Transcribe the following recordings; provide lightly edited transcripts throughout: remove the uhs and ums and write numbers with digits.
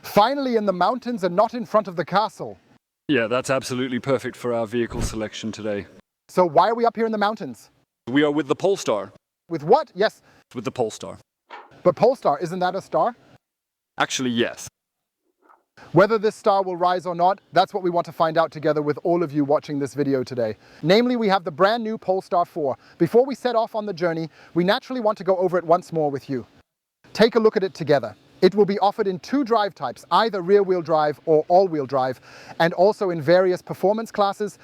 Finally in the mountains and not in front of the castle. Yeah, that's absolutely perfect for our vehicle selection today. So why are we up here in the mountains? We are with the Polestar. With what? Yes. With the Polestar. But Polestar, isn't that a star? Actually, yes. Whether this star will rise or not, that's what we want to find out together with all of you watching this video today. Namely, we have the brand new Polestar 4. Before we set off on the journey, we naturally want to go over it once more with you. Take a look at it together. It will be offered in two drive types, either rear-wheel drive or all-wheel drive, and also in various performance classes,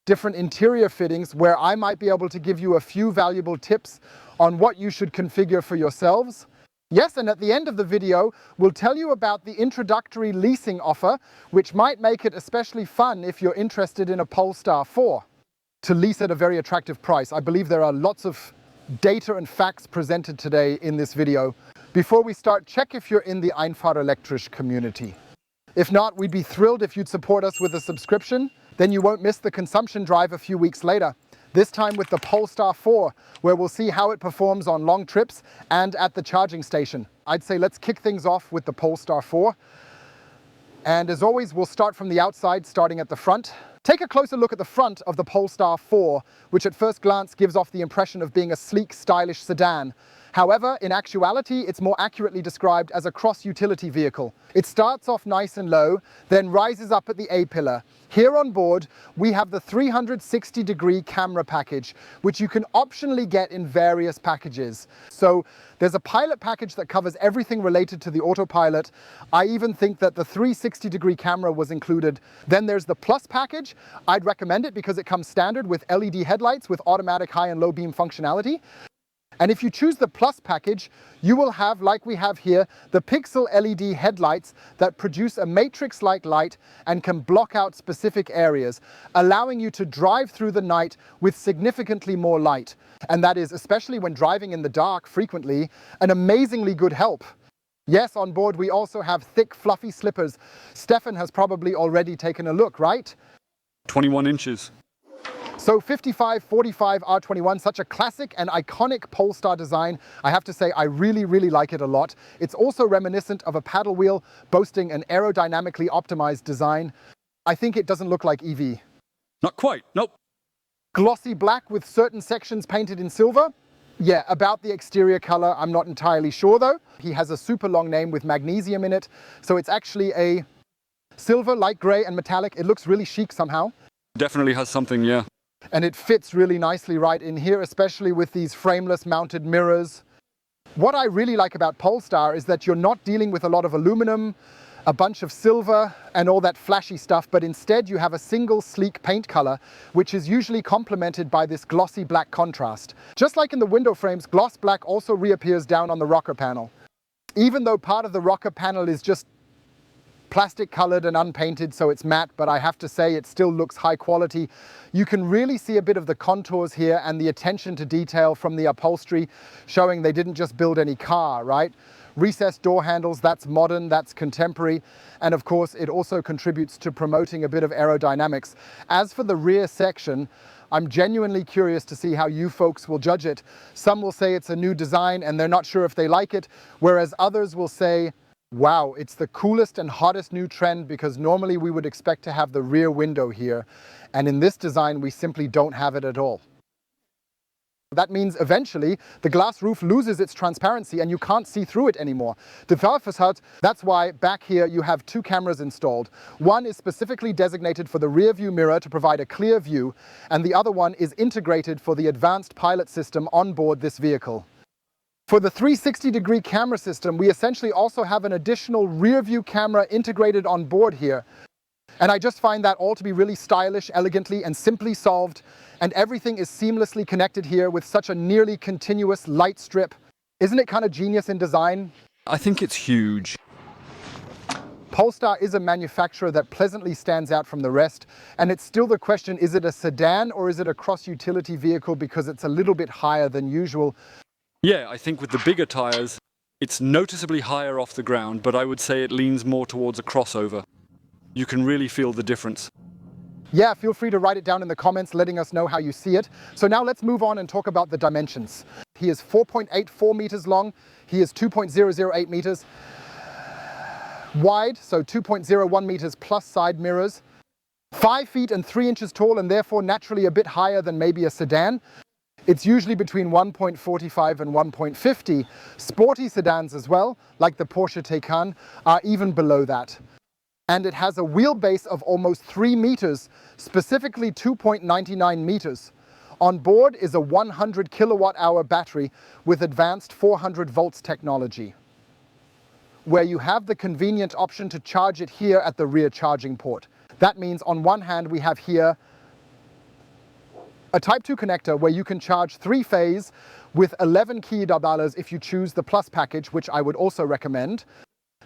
different interior fittings where I might be able to give you a few valuable tips on what you should configure for yourselves. Yes, and at the end of the video, we'll tell you about the introductory leasing offer, which might make it especially fun if you're interested in a Polestar 4 to lease at a very attractive price. I believe there are lots of data and facts presented today in this video. Before we start, check if you're in the einfach elektrisch community. If not, we'd be thrilled if you'd support us with a subscription. Then you won't miss the consumption drive a few weeks later. This time with the Polestar 4, where we'll see how it performs on long trips and at the charging station. I'd say let's kick things off with the Polestar 4. And as always, we'll start from the outside, starting at the front. Take a closer look at the front of the Polestar 4, which at first glance gives off the impression of being a sleek, stylish sedan. However, in actuality, it's more accurately described as a cross-utility vehicle. It starts off nice and low, then rises up at the A-pillar. Here on board, we have the 360-degree camera package, which you can optionally get in various packages. So there's a pilot package that covers everything related to the autopilot. I even think that the 360-degree camera was included. Then there's the Plus package. I'd recommend it because it comes standard with LED headlights with automatic high and low beam functionality. And if you choose the Plus package, you will have, like we have here, the pixel LED headlights that produce a matrix-like light and can block out specific areas, allowing you to drive through the night with significantly more light. And that is, especially when driving in the dark frequently, an amazingly good help. Yes, on board we also have thick, fluffy slippers. Stefan has probably already taken a look, right? 21 inches. So 55/45 R21, such a classic and iconic Polestar design. I have to say I really like it a lot. It's also reminiscent of a paddle wheel, boasting an aerodynamically optimized design. I think it doesn't look like EV. Not quite, nope. Glossy black with certain sections painted in silver. Yeah, about the exterior color, I'm not entirely sure though. He has a super long name with magnesium in it, so it's actually a silver, light gray and metallic. It looks really chic somehow. Definitely has something, yeah. And it fits really nicely right in here, especially with these frameless mounted mirrors. What I really like about Polestar is that you're not dealing with a lot of aluminum, a bunch of silver and all that flashy stuff, but instead you have a single sleek paint color, which is usually complemented by this glossy black contrast. Just like in the window frames, gloss black also reappears down on the rocker panel. Even though part of the rocker panel is just plastic colored and unpainted, so it's matte, but I have to say it still looks high quality. You can really see a bit of the contours here and the attention to detail from the upholstery, showing they didn't just build any car, right? Recessed door handles, that's modern, that's contemporary, and of course it also contributes to promoting a bit of aerodynamics. As for the rear section, I'm genuinely curious to see how you folks will judge it. Some will say it's a new design and they're not sure if they like it, whereas others will say, wow, it's the coolest and hottest new trend because normally we would expect to have the rear window here. And in this design, we simply don't have it at all. That means eventually the glass roof loses its transparency and you can't see through it anymore. That's why back here you have two cameras installed. One is specifically designated for the rear view mirror to provide a clear view, and the other one is integrated for the advanced pilot system on board this vehicle. For the 360-degree camera system, we essentially also have an additional rear view camera integrated on board here. And I just find that all to be really stylish, elegantly and simply solved. And everything is seamlessly connected here with such a nearly continuous light strip. Isn't it kind of genius in design? I think it's huge. Polestar is a manufacturer that pleasantly stands out from the rest. And it's still the question, is it a sedan or is it a cross-utility vehicle because it's a little bit higher than usual? Yeah, I think with the bigger tires, it's noticeably higher off the ground, but I would say it leans more towards a crossover. You can really feel the difference. Yeah, feel free to write it down in the comments, letting us know how you see it. So now let's move on and talk about the dimensions. He is 4.84 meters long. He is 2.008 meters. wide, so 2.01 meters plus side mirrors, 5 feet and 3 inches tall, and therefore naturally a bit higher than maybe a sedan. It's usually between 1.45 and 1.50. Sporty sedans as well, like the Porsche Taycan, are even below that. And it has a wheelbase of almost 3 meters, specifically 2.99 meters. On board is a 100 kilowatt hour battery with advanced 400 volts technology, where you have the convenient option to charge it here at the rear charging port. That means on one hand we have here a Type 2 connector where you can charge 3-phase with 11 kWh if you choose the Plus package, which I would also recommend.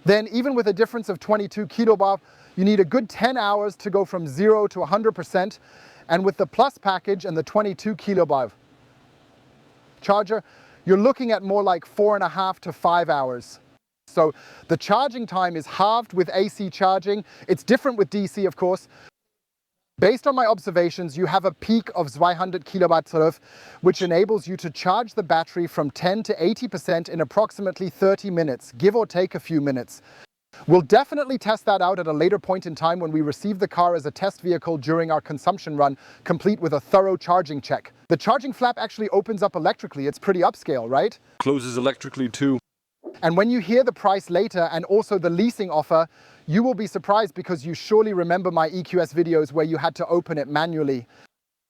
Then even with a difference of 22 kWh, you need a good 10 hours to go from 0 to 100%. And with the Plus package and the 22 kWh charger, you're looking at more like 4.5 to 5 hours. So the charging time is halved with AC charging. It's different with DC, of course. Based on my observations, you have a peak of 200 kWh, which enables you to charge the battery from 10 to 80% in approximately 30 minutes, give or take a few minutes. We'll definitely test that out at a later point in time when we receive the car as a test vehicle during our consumption run, complete with a thorough charging check. The charging flap actually opens up electrically. It's pretty upscale, right? Closes electrically too. And when you hear the price later and also the leasing offer, you will be surprised because you surely remember my EQS videos where you had to open it manually.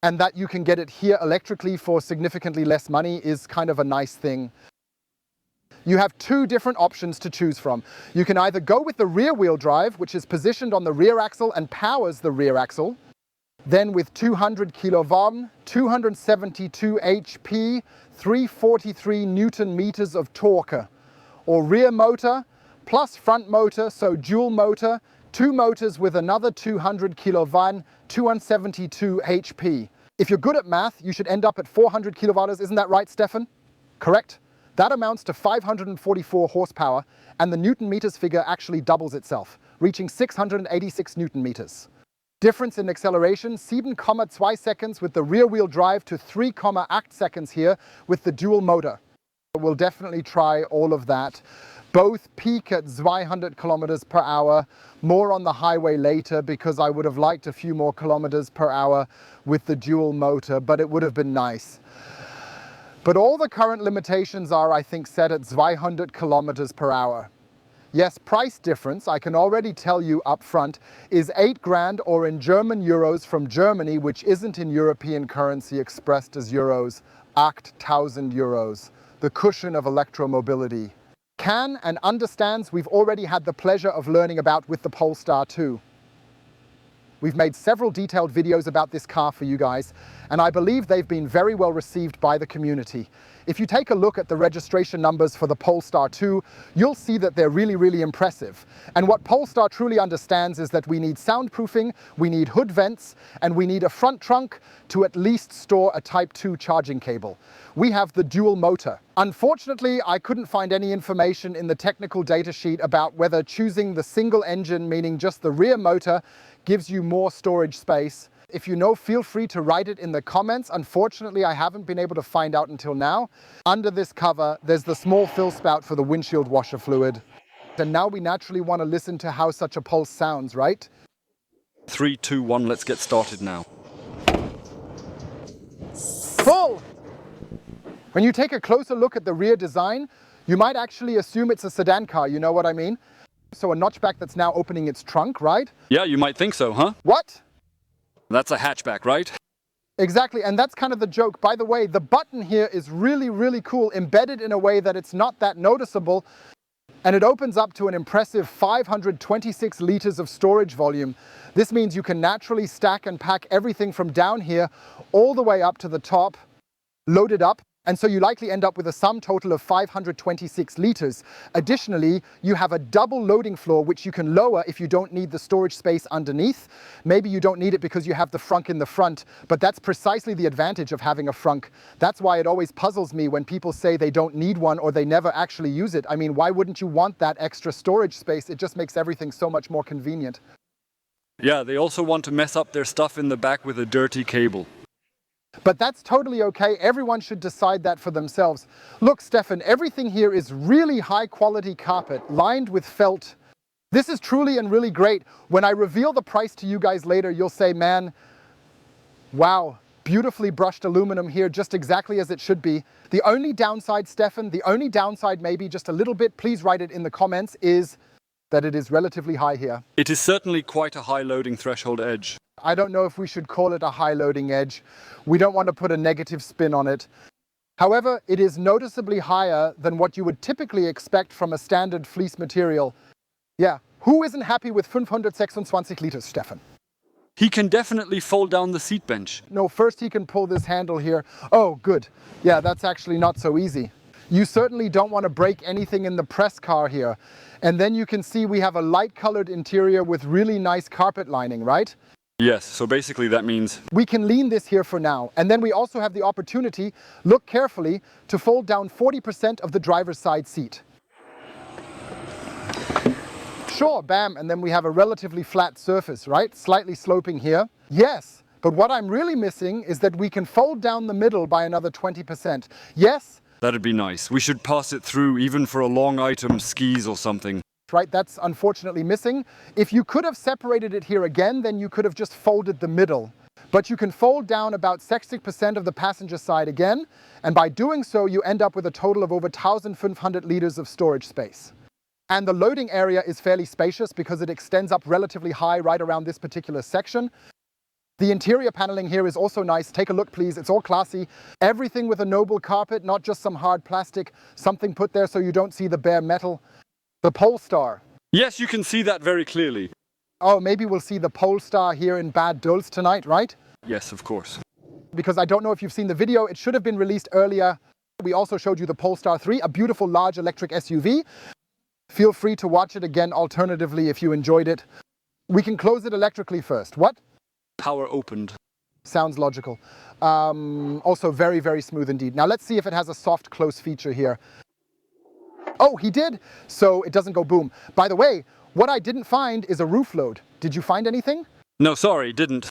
And that you can get it here electrically for significantly less money is kind of a nice thing. You have 2 different options to choose from. You can either go with the rear wheel drive, which is positioned on the rear axle and powers the rear axle. Then with 200 kilowatt, 272 HP, 343 Newton meters of torque. Or rear motor, plus front motor, so dual motor, 2 motors with another 200 kilowatt, 272 HP. If you're good at math, you should end up at 400 kilowatts, isn't that right, Stefan? Correct? That amounts to 544 horsepower, and the Newton meters figure actually doubles itself, reaching 686 Newton meters. Difference in acceleration, 7,2 seconds with the rear wheel drive to 3,8 seconds here with the dual motor. We'll definitely try all of that. Both peak at 200 kilometers per hour, more on the highway later because I would have liked a few more kilometers per hour with the dual motor, but it would have been nice. But all the current limitations are, I think, set at 200 kilometers per hour. Yes, price difference, I can already tell you up front, is 8 grand, or in German euros from Germany, which isn't in European currency expressed as euros, 8,000 euros. The cushion of electromobility. Can and understands we've already had the pleasure of learning about with the Polestar 2. We've made several detailed videos about this car for you guys, and I believe they've been very well received by the community. If you take a look at the registration numbers for the Polestar 2, you'll see that they're really impressive. And what Polestar truly understands is that we need soundproofing, we need hood vents, and we need a front trunk to at least store a Type 2 charging cable. We have the dual motor. Unfortunately, I couldn't find any information in the technical data sheet about whether choosing the single engine, meaning just the rear motor, gives you more storage space. If you know, feel free to write it in the comments. Unfortunately, I haven't been able to find out until now. Under this cover, there's the small fill spout for the windshield washer fluid. And now we naturally want to listen to how such a pulse sounds, right? 3, 2, 1, let's get started now. Full! When you take a closer look at the rear design, you might actually assume it's a sedan car, you know what I mean? So a notchback that's now opening its trunk, right? Yeah, you might think so, huh? What? That's a hatchback, right? Exactly, and that's kind of the joke. By the way, the button here is really cool, embedded in a way that it's not that noticeable, and it opens up to an impressive 526 liters of storage volume. This means you can naturally stack and pack everything from down here all the way up to the top, loaded up. And so you likely end up with a sum total of 526 liters. Additionally, you have a double loading floor, which you can lower if you don't need the storage space underneath. Maybe you don't need it because you have the frunk in the front, but that's precisely the advantage of having a frunk. That's why it always puzzles me when people say they don't need one or they never actually use it. I mean, why wouldn't you want that extra storage space? It just makes everything so much more convenient. Yeah, they also want to mess up their stuff in the back with a dirty cable. But that's totally okay. Everyone should decide that for themselves. Look, Stefan, everything here is really high quality carpet lined with felt. This is truly and really great. When I reveal the price to you guys later, you'll say, man, wow, beautifully brushed aluminum here, just exactly as it should be. The only downside, Stefan, the only downside, maybe just a little bit, please write it in the comments, is that it is relatively high here. It is certainly quite a high loading threshold edge. I don't know if we should call it a high loading edge. We don't want to put a negative spin on it. However, it is noticeably higher than what you would typically expect from a standard fleece material. Yeah, who isn't happy with 526 liters, Stefan? He can definitely fold down the seat bench. No, first he can pull this handle here. Oh, good. Yeah, that's actually not so easy. You certainly don't want to break anything in the press car here. And then you can see we have a light colored interior with really nice carpet lining, right? Yes, so basically that means we can lean this here for now. And then we also have the opportunity, look carefully, to fold down 40% of the driver's side seat. Sure, bam, and then we have a relatively flat surface, right? Slightly sloping here. Yes, but what I'm really missing is that we can fold down the middle by another 20%. Yes? That'd be nice. We should pass it through even for a long item, skis or something. Right, that's unfortunately missing. If you could have separated it here again, then you could have just folded the middle. But you can fold down about 60% of the passenger side again, and by doing so, you end up with a total of over 1,500 liters of storage space. And the loading area is fairly spacious because it extends up relatively high right around this particular section. The interior paneling here is also nice. Take a look, please. It's all classy. Everything with a noble carpet, not just some hard plastic, something put there so you don't see the bare metal. The Polestar. Yes, you can see that very clearly. Oh, maybe we'll see the Polestar here in Bad Dulz tonight, right? Yes, of course. Because I don't know if you've seen the video, it should have been released earlier. We also showed you the Polestar 3, a beautiful large electric SUV. Feel free to watch it again alternatively if you enjoyed it. We can close it electrically first. What? Power opened. Sounds logical. Also very, very smooth indeed. Now let's see if it has a soft close feature here. Oh, he did, so it doesn't go boom. By the way, what I didn't find is a roof load. Did you find anything? No, sorry, didn't.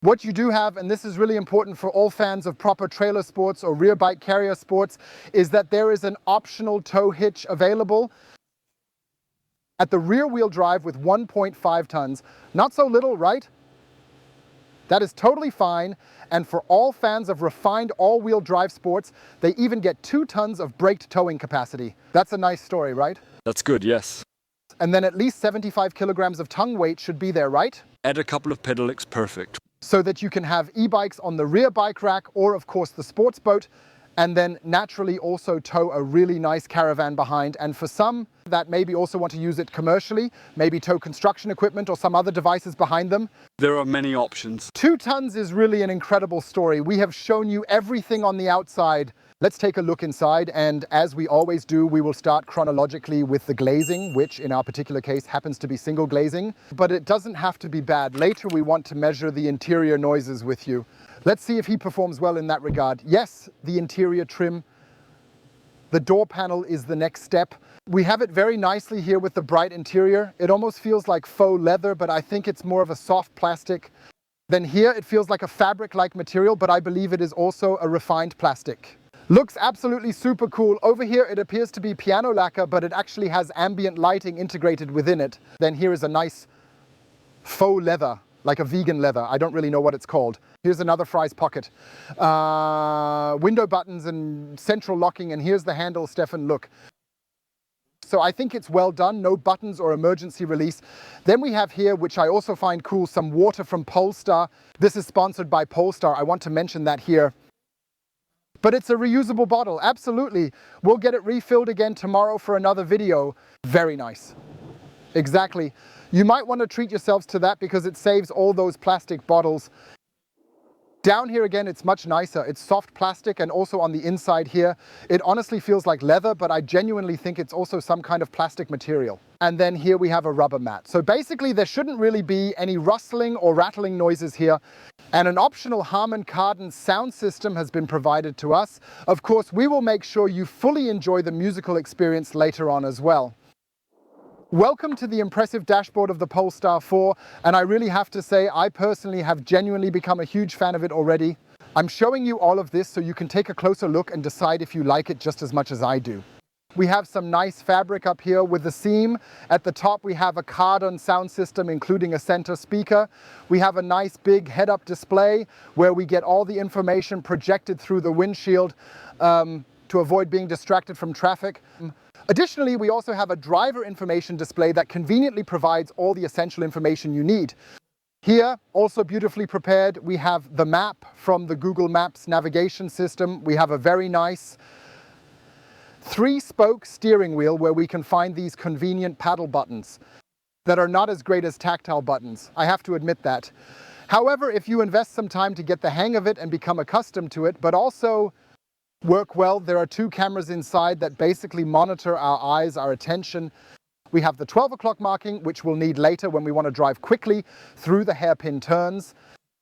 What you do have, and this is really important for all fans of proper trailer sports or rear bike carrier sports, is that there is an optional tow hitch available at the rear wheel drive with 1.5 tons. Not so little, right? That is totally fine, and for all fans of refined all-wheel drive sports, they even get 2 tons of braked towing capacity. That's a nice story, right? That's good, yes. And then at least 75 kilograms of tongue weight should be there, right? Add a couple of pedelecs, perfect. So that you can have e-bikes on the rear bike rack or, of course, the sports boat, and then naturally also tow a really nice caravan behind. And for some that maybe also want to use it commercially, maybe tow construction equipment or some other devices behind them. There are many options. 2 tons is really an incredible story. We have shown you everything on the outside. Let's take a look inside, and as we always do, we will start chronologically with the glazing, which in our particular case happens to be single glazing, but it doesn't have to be bad. Later we want to measure the interior noises with you. Let's see if he performs well in that regard. Yes, the interior trim. The door panel is the next step. We have it very nicely here with the bright interior. It almost feels like faux leather, but I think it's more of a soft plastic. Then here it feels like a fabric-like material, but I believe it is also a refined plastic. Looks absolutely super cool. Over here it appears to be piano lacquer, but it actually has ambient lighting integrated within it. Then here is a nice faux leather, like a vegan leather. I don't really know what it's called. Here's another Fry's pocket. Window buttons and central locking, and here's the handle, Stefan, look. So I think it's well done, no buttons or emergency release. Then we have here, which I also find cool, some water from Polestar. This is sponsored by Polestar. I want to mention that here. But it's a reusable bottle, absolutely. We'll get it refilled again tomorrow for another video. Very nice. Exactly. You might want to treat yourselves to that because it saves all those plastic bottles. Down here again, it's much nicer. It's soft plastic, and also on the inside here, it honestly feels like leather, but I genuinely think it's also some kind of plastic material. And then here we have a rubber mat. So basically there shouldn't really be any rustling or rattling noises here. And an optional Harman Kardon sound system has been provided to us. Of course, we will make sure you fully enjoy the musical experience later on as well. Welcome to the impressive dashboard of the Polestar 4, and I really have to say I personally have genuinely become a huge fan of it already. I'm showing you all of this so you can take a closer look and decide if you like it just as much as I do. We have some nice fabric up here with the seam. At the top we have a cardon sound system including a center speaker. We have a nice big head-up display where we get all the information projected through the windshield to avoid being distracted from traffic. Additionally, we also have a driver information display that conveniently provides all the essential information you need. Here, also beautifully prepared, we have the map from the Google Maps navigation system. We have a very nice 3-spoke steering wheel where we can find these convenient paddle buttons that are not as great as tactile buttons. I have to admit that. However, if you invest some time to get the hang of it and become accustomed to it, but also work well, there are 2 cameras inside that basically monitor our eyes, our attention. We have the 12 o'clock marking, which we'll need later when we want to drive quickly through the hairpin turns.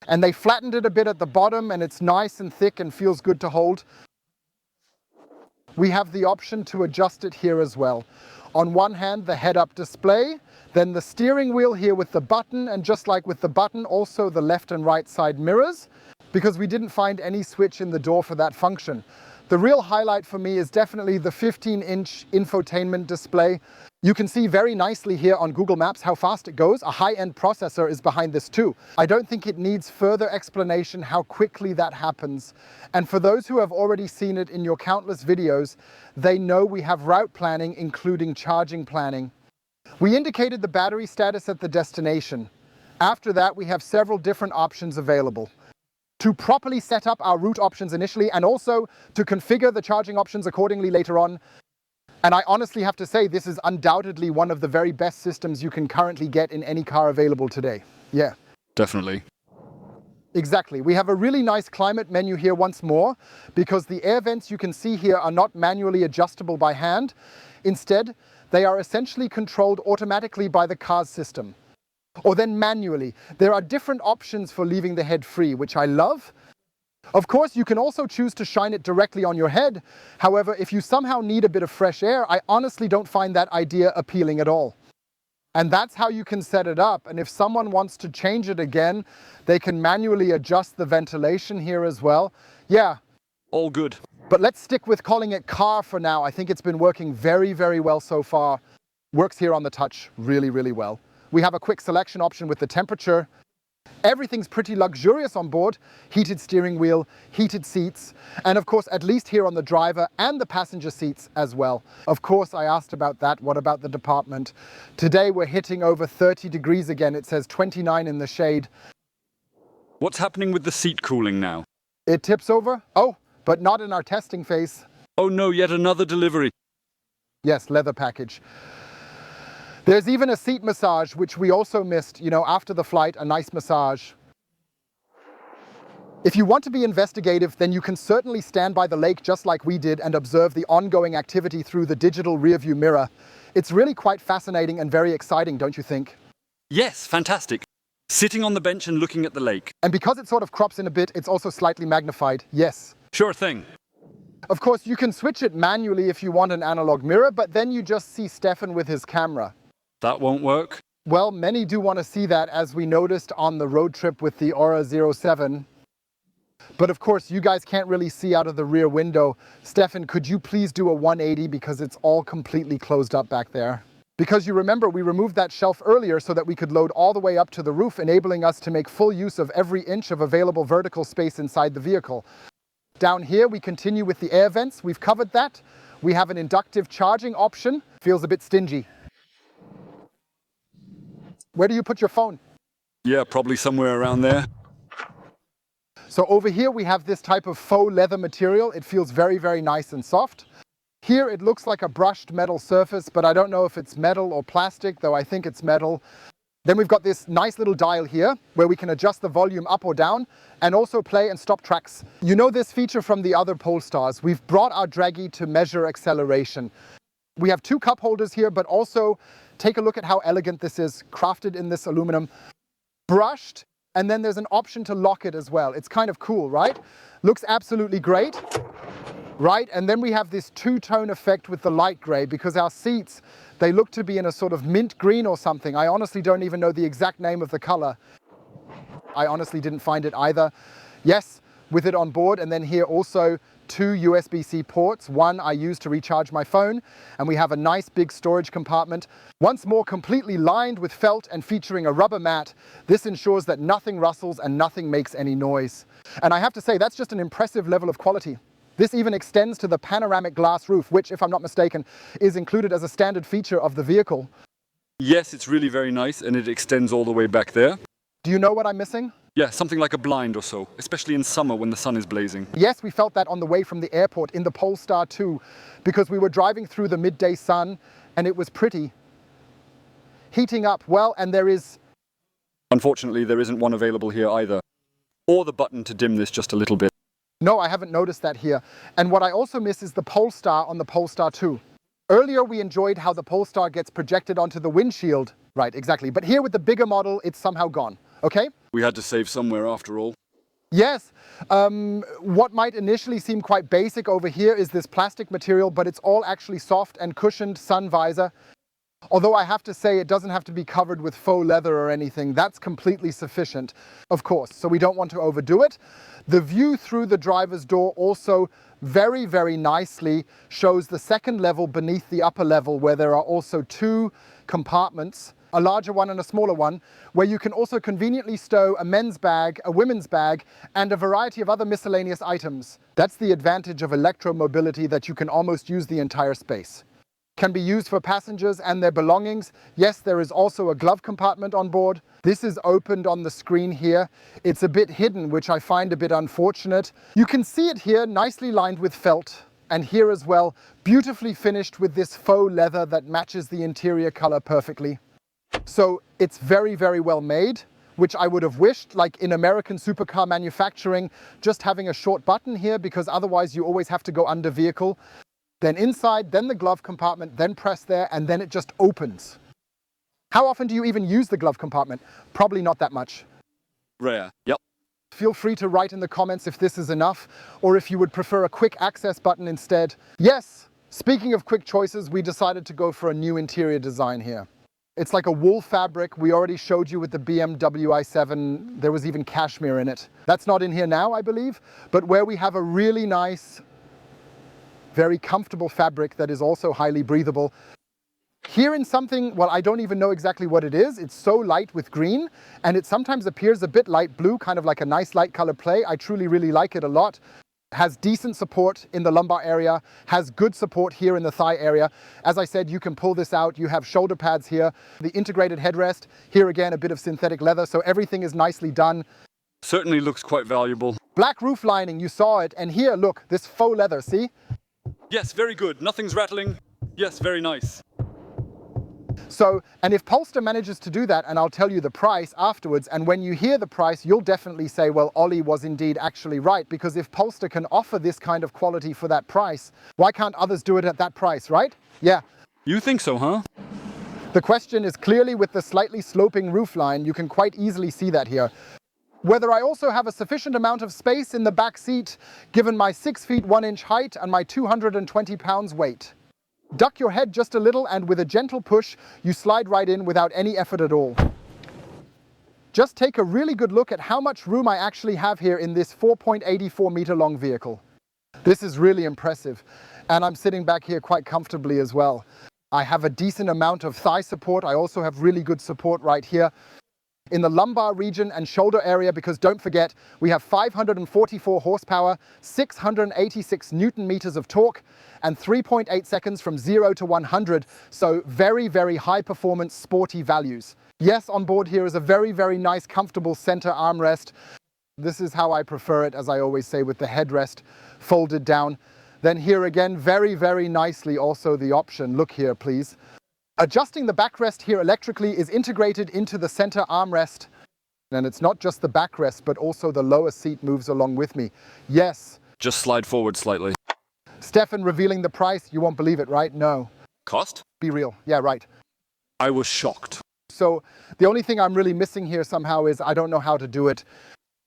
And they flattened it a bit at the bottom and it's nice and thick and feels good to hold. We have the option to adjust it here as well. On one hand, the head-up display, then the steering wheel here with the button, and just like with the button, also the left and right side mirrors, because we didn't find any switch in the door for that function. The real highlight for me is definitely the 15-inch infotainment display. You can see very nicely here on Google Maps how fast it goes. A high-end processor is behind this too. I don't think it needs further explanation how quickly that happens. And for those who have already seen it in your countless videos, they know we have route planning, including charging planning. We indicated the battery status at the destination. After that, we have several different options available. To properly set up our route options initially and also to configure the charging options accordingly later on. And I honestly have to say, this is undoubtedly one of the very best systems you can currently get in any car available today. Yeah. Definitely. Exactly. We have a really nice climate menu here once more, because the air vents you can see here are not manually adjustable by hand. Instead, they are essentially controlled automatically by the car's system. Or then manually. There are different options for leaving the head free, which I love. Of course, you can also choose to shine it directly on your head. However, if you somehow need a bit of fresh air, I honestly don't find that idea appealing at all. And that's how you can set it up. And if someone wants to change it again, they can manually adjust the ventilation here as well. Yeah. All good. But let's stick with calling it car for now. I think it's been working very, very well so far. Works here on the touch really, really well. We have a quick selection option with the temperature. Everything's pretty luxurious on board. Heated steering wheel, heated seats, and of course, at least here on the driver and the passenger seats as well. Of course, I asked about that. What about the department? Today, we're hitting over 30 degrees again. It says 29 in the shade. What's happening with the seat cooling now? It tips over. Oh, but not in our testing phase. Oh no, yet another delivery. Yes, leather package. There's even a seat massage, which we also missed, you know, after the flight, a nice massage. If you want to be investigative, then you can certainly stand by the lake just like we did and observe the ongoing activity through the digital rearview mirror. It's really quite fascinating and very exciting, don't you think? Yes, fantastic. Sitting on the bench and looking at the lake. And because it sort of crops in a bit, it's also slightly magnified, yes. Sure thing. Of course, you can switch it manually if you want an analog mirror, but then you just see Stefan with his camera. That won't work. Well, many do want to see that, as we noticed on the road trip with the Aura 07. But of course, you guys can't really see out of the rear window. Stefan, could you please do a 180 because it's all completely closed up back there? Because you remember, we removed that shelf earlier so that we could load all the way up to the roof, enabling us to make full use of every inch of available vertical space inside the vehicle. Down here, we continue with the air vents. We've covered that. We have an inductive charging option. Feels a bit stingy. Where do you put your phone? Yeah, probably somewhere around there. So over here we have this type of faux leather material. It feels very, very nice and soft. Here it looks like a brushed metal surface, but I don't know if it's metal or plastic, though I think it's metal. Then we've got this nice little dial here where we can adjust the volume up or down and also play and stop tracks. You know this feature from the other Polestars. We've brought our Draggy to measure acceleration. We have 2 cup holders here, but also take a look at how elegant this is, crafted in this aluminum, brushed, and then there's an option to lock it as well. It's kind of cool, right? Looks absolutely great, right? And then we have this 2-tone effect with the light gray because our seats, they look to be in a sort of mint green or something. I honestly don't even know the exact name of the color. I honestly didn't find it either. Yes, with it on board, and then here also 2 USB-C ports. One I use to recharge my phone, and we have a nice big storage compartment. Once more completely lined with felt and featuring a rubber mat. This ensures that nothing rustles and nothing makes any noise. And I have to say, that's just an impressive level of quality. This even extends to the panoramic glass roof, which, if I'm not mistaken, is included as a standard feature of the vehicle. Yes, it's really very nice, and it extends all the way back there. Do you know what I'm missing? Yeah, something like a blind or so, especially in summer when the sun is blazing. Yes, we felt that on the way from the airport in the Polestar 2, because we were driving through the midday sun and it was pretty. Heating up, well, and there is... Unfortunately, there isn't one available here either. Or the button to dim this just a little bit. No, I haven't noticed that here. And what I also miss is the Polestar on the Polestar 2. Earlier we enjoyed how the Polestar gets projected onto the windshield. Right, exactly. But here with the bigger model, it's somehow gone. Okay? We had to save somewhere after all. Yes. What might initially seem quite basic over here is this plastic material, but it's all actually soft and cushioned sun visor. Although I have to say it doesn't have to be covered with faux leather or anything. That's completely sufficient, of course. So we don't want to overdo it. The view through the driver's door also very, very nicely shows the second level beneath the upper level, where there are also 2 compartments, a larger one and a smaller one, where you can also conveniently stow a men's bag, a women's bag, and a variety of other miscellaneous items. That's the advantage of electromobility, that you can almost use the entire space. Can be used for passengers and their belongings. Yes, there is also a glove compartment on board. This is opened on the screen here. It's a bit hidden, which I find a bit unfortunate. You can see it here, nicely lined with felt. And here as well, beautifully finished with this faux leather that matches the interior color perfectly. So it's very, very well made, which I would have wished, like in American supercar manufacturing, just having a short button here, because otherwise you always have to go under vehicle. Then inside, then the glove compartment, then press there, and then it just opens. How often do you even use the glove compartment? Probably not that much. Rare, yep. Feel free to write in the comments if this is enough, or if you would prefer a quick access button instead. Yes, speaking of quick choices, we decided to go for a new interior design here. It's like a wool fabric. We already showed you with the BMW i7, there was even cashmere in it. That's not in here now, I believe, but where we have a really nice, very comfortable fabric that is also highly breathable. Here in something, well, I don't even know exactly what it is. It's so light with green, and it sometimes appears a bit light blue, kind of like a nice light color play. I truly really like it a lot. Has decent support in the lumbar area, has good support here in the thigh area. As I said, you can pull this out. You have shoulder pads here, the integrated headrest. Here again, a bit of synthetic leather, so everything is nicely done. Certainly looks quite valuable. Black roof lining, you saw it. And here, look, this faux leather, see? Yes, very good. Nothing's rattling. Yes, very nice. So, and if Polestar manages to do that, and I'll tell you the price afterwards, and when you hear the price, you'll definitely say, well, Ollie was indeed actually right, because if Polestar can offer this kind of quality for that price, why can't others do it at that price, right? Yeah. You think so, huh? The question is clearly with the slightly sloping roofline, you can quite easily see that here. Whether I also have a sufficient amount of space in the back seat, given my 6 feet 1 inch height and my 220 pounds weight. Duck your head just a little, and with a gentle push, you slide right in without any effort at all. Just take a really good look at how much room I actually have here in this 4.84 meter long vehicle. This is really impressive, and I'm sitting back here quite comfortably as well. I have a decent amount of thigh support. I also have really good support right here in the lumbar region and shoulder area, because don't forget, we have 544 horsepower, 686 Newton meters of torque, and 3.8 seconds from 0 to 100. So very, very high performance, sporty values. Yes, on board here is a very, very nice, comfortable center armrest. This is how I prefer it, as I always say, with the headrest folded down. Then here again, very, very nicely also the option. Look here, please. Adjusting the backrest here electrically is integrated into the center armrest. And it's not just the backrest, but also the lower seat moves along with me. Yes. Just slide forward slightly. Stefan revealing the price, you won't believe it, right? No. Cost? Be real. Yeah, right. I was shocked. So the only thing I'm really missing here somehow is I don't know how to do it.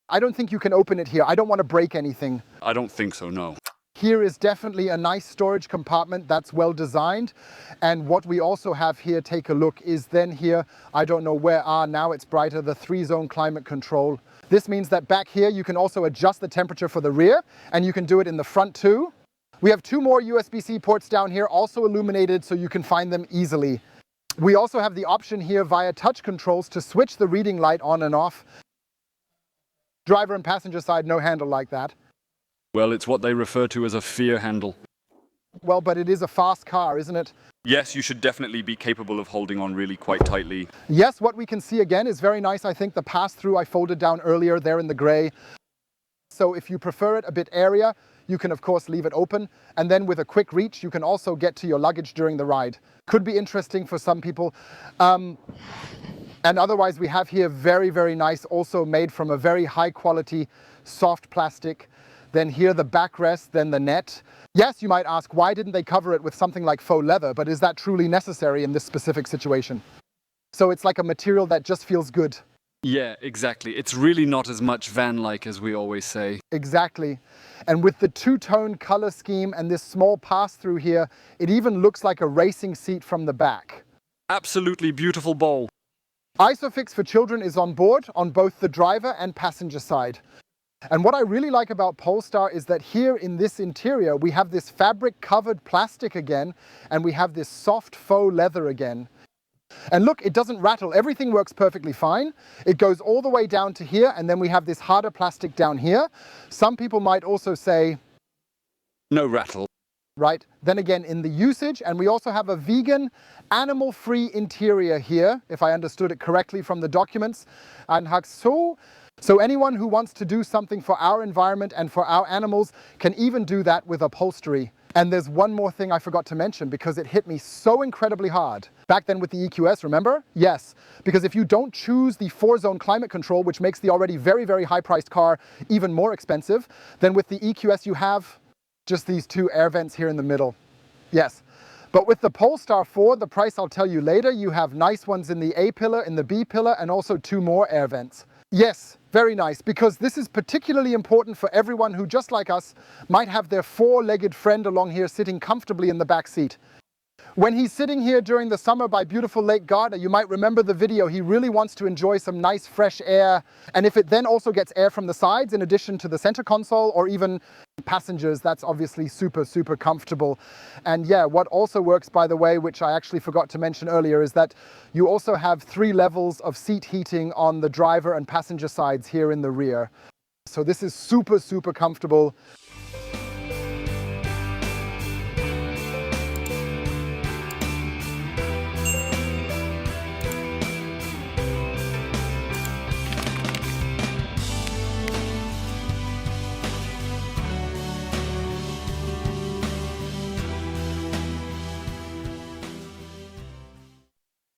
I don't think you can open it here. I don't want to break anything. I don't think so, no. Here is definitely a nice storage compartment that's well designed. And what we also have here, take a look, is then here, I don't know where, now it's brighter, the 3-zone climate control. This means that back here you can also adjust the temperature for the rear, and you can do it in the front too. We have 2 more USB-C ports down here, also illuminated so you can find them easily. We also have the option here via touch controls to switch the reading light on and off. Driver and passenger side, no handle like that. Well, it's what they refer to as a fear handle. Well, but it is a fast car, isn't it? Yes, you should definitely be capable of holding on really quite tightly. Yes, what we can see again is very nice. I think the pass-through I folded down earlier there in the gray. So if you prefer it a bit airier, you can of course leave it open. And then with a quick reach, you can also get to your luggage during the ride. Could be interesting for some people. And otherwise we have here very, very nice, also made from a very high quality soft plastic. Then here the backrest, then the net. Yes, you might ask, why didn't they cover it with something like faux leather? But is that truly necessary in this specific situation? So it's like a material that just feels good. Yeah, exactly. It's really not as much van-like as we always say. Exactly. And with the 2-tone color scheme and this small pass-through here, it even looks like a racing seat from the back. Absolutely beautiful bowl. ISOFIX for children is on board on both the driver and passenger side. And what I really like about Polestar is that here in this interior, we have this fabric covered plastic again, and we have this soft faux leather again. And look, it doesn't rattle. Everything works perfectly fine. It goes all the way down to here, and then we have this harder plastic down here. Some people might also say, no rattle. Right? Then again, in the usage, and we also have a vegan, animal-free interior here, if I understood it correctly from the documents. And so anyone who wants to do something for our environment and for our animals can even do that with upholstery. And there's one more thing I forgot to mention because it hit me so incredibly hard. Back then with the EQS, remember? Yes, because if you don't choose the 4-zone climate control, which makes the already very, very high-priced car even more expensive, then with the EQS you have just these 2 air vents here in the middle. Yes. But with the Polestar 4, the price I'll tell you later, you have nice ones in the A pillar, in the B pillar, and also 2 more air vents. Yes, very nice, because this is particularly important for everyone who, just like us, might have their 4-legged friend along here sitting comfortably in the back seat. When he's sitting here during the summer by beautiful Lake Garda, you might remember the video, he really wants to enjoy some nice fresh air. And if it then also gets air from the sides in addition to the center console or even passengers, that's obviously super, super comfortable. And yeah, what also works, by the way, which I actually forgot to mention earlier, is that you also have 3 levels of seat heating on the driver and passenger sides here in the rear. So this is super, super comfortable.